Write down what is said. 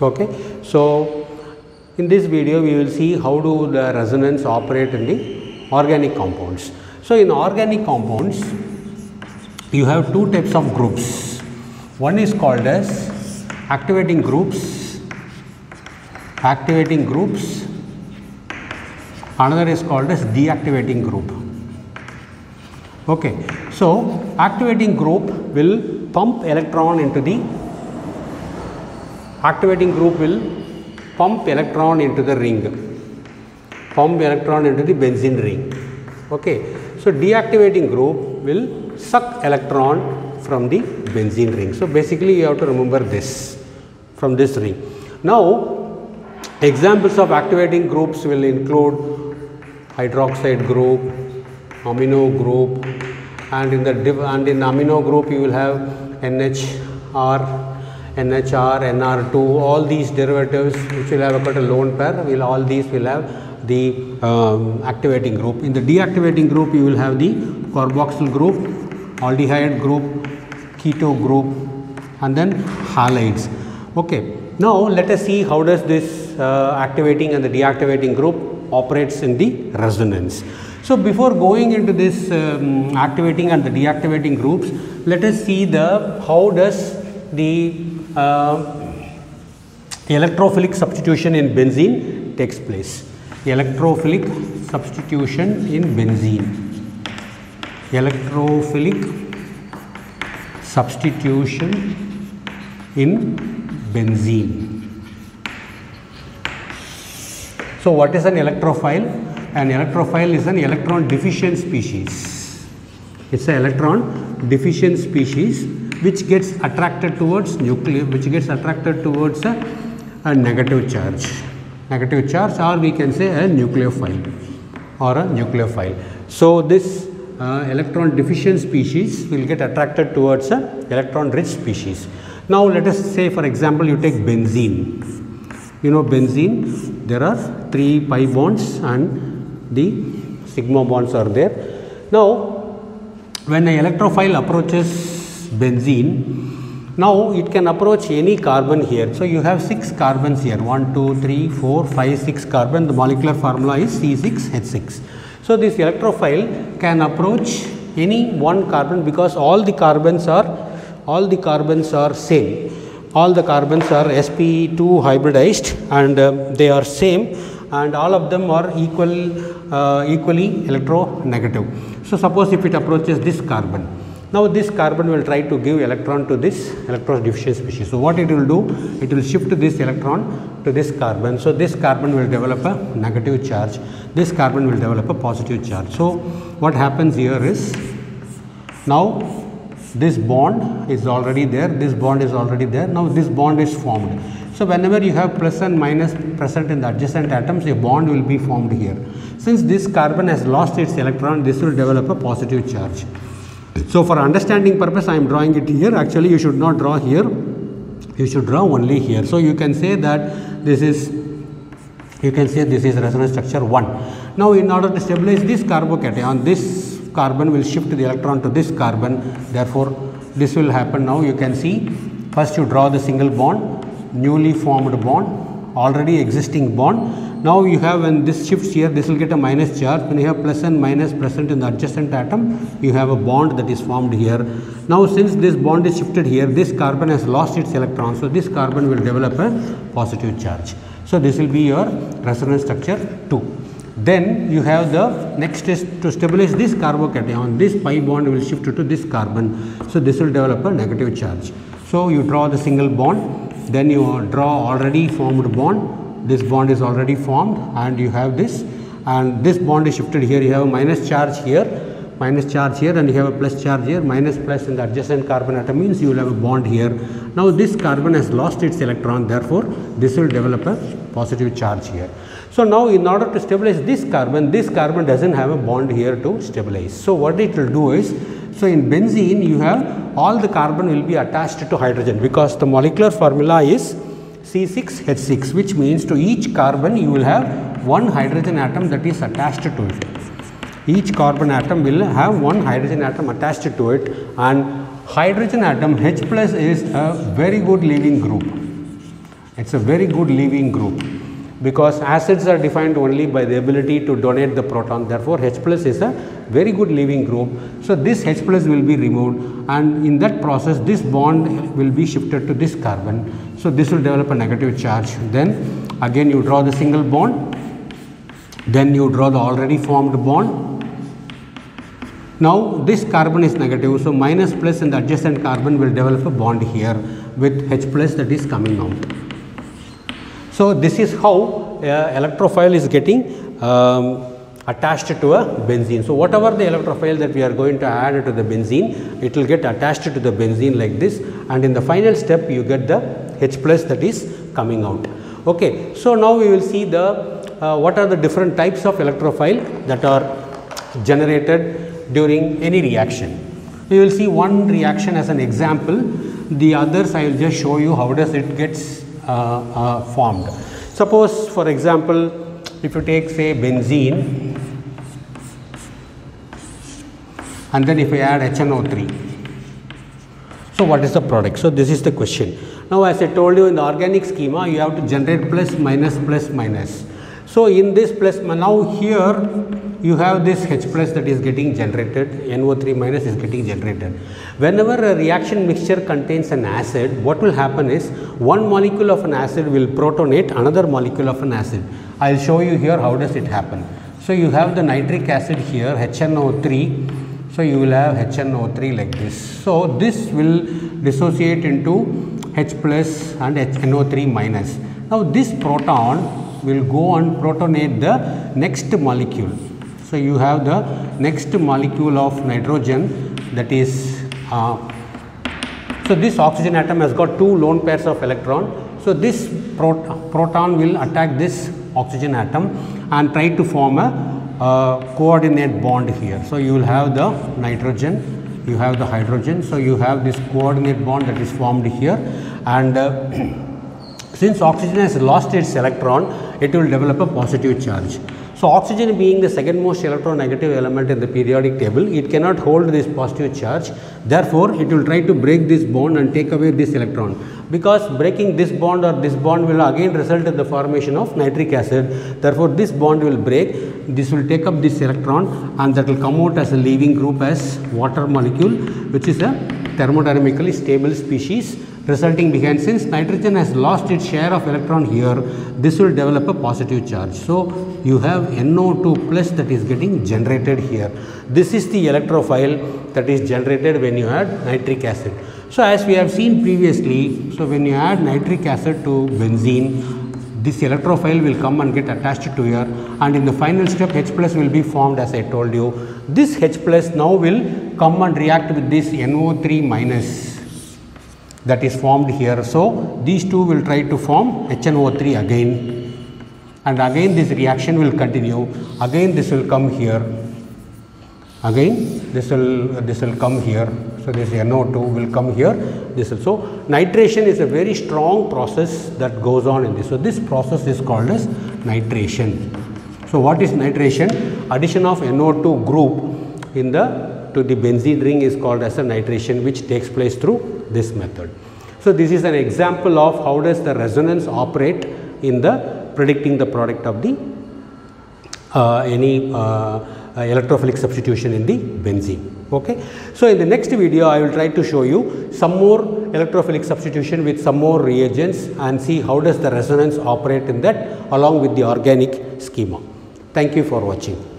Okay, so in this video we will see how do the resonance operate in the organic compounds. So in organic compounds you have two types of groups. One is called as activating groups, another is called as deactivating group. Okay, so activating group will pump electron into the ring, pump electron into the benzene ring. Okay, so deactivating group will suck electron from the benzene ring. So basically you have to remember this from this ring. Now examples of activating groups will include hydroxide group, amino group, and in amino group you will have NHR, NR2, all these derivatives which will have got a lone pair, all these will have the activating group. In the deactivating group you will have the carboxyl group, aldehyde group, keto group, and then halides. Okay, now let us see how does this activating and the deactivating group operates in the resonance. So before going into this activating and the deactivating groups, let us see how does the electrophilic substitution in benzene takes place. Electrophilic substitution in benzene. Electrophilic substitution in benzene. So what is an electrophile? An electrophile is an electron deficient species. It's an electron deficient species which gets attracted towards a negative charge, or we can say a nucleophile. So this electron deficient species will get attracted towards a electron rich species. Now let us say, for example, you take benzene. You know benzene, there are 3 pi bonds and the sigma bonds are there. Now when an electrophile approaches benzene, now it can approach any carbon here. So you have 6 carbons here, 1, 2, 3, 4, 5, 6 carbon. The molecular formula is C6H6. So this electrophile can approach any one carbon because all the carbons are same. All the carbons are sp2 hybridized and they are same, and all of them are equally electronegative. So suppose if it approaches this carbon, now this carbon will try to give electron to this electron deficient species. So what it will do? It will shift this electron to this carbon. So this carbon will develop a negative charge. This carbon will develop a positive charge. So what happens here is, now this bond is already there. This bond is already there. Now this bond is formed. So whenever you have plus and minus present in the adjacent atoms, a bond will be formed here. Since this carbon has lost its electron, this will develop a positive charge. So for understanding purpose I am drawing it here. Actually you should not draw here, you should draw only here. So you can say that this is resonance structure 1. Now in order to stabilize this carbocation, this carbon will shift the electron to this carbon, therefore this will happen. Now you can see, first you draw the single bond, newly formed bond, already existing bond. Now you have, when this shifts here, this will get a minus charge. When you have plus and minus present in the adjacent atom, you have a bond that is formed here. Now since this bond is shifted here, this carbon has lost its electron, so this carbon will develop a positive charge. So this will be your resonance structure 2. Then you have the next is to stabilize this carbocation, this pi bond will shift to this carbon, so this will develop a negative charge. So you draw the single bond, then you draw already formed bond. This bond is already formed and you have this, and this bond is shifted here. You have a minus charge here, and you have a plus charge here. Minus plus in the adjacent carbon atom means you will have a bond here. Now this carbon has lost its electron, therefore this will develop a positive charge here. So now in order to stabilize this carbon doesn't have a bond here to stabilize. So what it will do is, so in benzene you have all the carbon will be attached to hydrogen because the molecular formula is C6H6, which means to each carbon you will have one hydrogen atom that is attached to it. Each carbon atom will have one hydrogen atom attached to it, and hydrogen atom H plus is a very good leaving group. It's a very good leaving group, because acids are defined only by the ability to donate the proton. Therefore, H plus is a very good leaving group. So, this H plus will be removed, and in that process this bond will be shifted to this carbon. So, this will develop a negative charge. Then again you draw the single bond, then you draw the already formed bond. Now, this carbon is negative, so minus plus and the adjacent carbon will develop a bond here with H plus that is coming out. So, this is how electrophile is getting attached to a benzene. So, whatever the electrophile that we are going to add to the benzene, it will get attached to the benzene like this, and in the final step you get the H plus that is coming out. Okay. So, now we will see the what are the different types of electrophile that are generated during any reaction. We will see one reaction as an example, the others I will just show you how does it gets formed. Suppose for example, if you take say benzene and then if I add HNO3, so what is the product? So, this is the question. Now, as I told you, in the organic schema you have to generate plus minus. So, in this plus, now here you have this H plus that is getting generated, NO3 minus is getting generated. Whenever a reaction mixture contains an acid, what will happen is one molecule of an acid will protonate another molecule of an acid. I will show you here how does it happen. So, you have the nitric acid here HNO3, so you will have HNO3 like this. So, this will dissociate into H plus and NO3 minus. Now, this proton will go and protonate the next molecule. So, you have the next molecule of nitrogen, that is so this oxygen atom has got two lone pairs of electron. So, this proton will attack this oxygen atom and try to form a coordinate bond here. So, you will have the nitrogen, you have the hydrogen. So, you have this coordinate bond that is formed here, and since oxygen has lost its electron, it will develop a positive charge. So, oxygen being the second most electronegative element in the periodic table, it cannot hold this positive charge. Therefore, it will try to break this bond and take away this electron, because breaking this bond or this bond will again result in the formation of nitric acid. Therefore, this bond will break, this will take up this electron and that will come out as a leaving group as water molecule, which is a thermodynamically stable species, resulting behind, since nitrogen has lost its share of electron here, this will develop a positive charge. So, you have NO2 plus that is getting generated here. This is the electrophile that is generated when you add nitric acid. So, as we have seen previously, so when you add nitric acid to benzene, this electrophile will come and get attached to here, and in the final step H plus will be formed as I told you. This H plus now will come and react with this NO3 minus that is formed here. So, these two will try to form HNO3 again, and again this reaction will continue. Again this will come here, again this will come here. So, this NO2 will come here, this will. So, nitration is a very strong process that goes on in this. So, this process is called as nitration. So, what is nitration? Addition of NO2 group in to the benzene ring is called as a nitration, which takes place through this method. So, this is an example of how does the resonance operate in the predicting the product of the any electrophilic substitution in the benzene. Okay. So, in the next video I will try to show you some more electrophilic substitution with some more reagents and see how does the resonance operate in that along with the organic schema. Thank you for watching.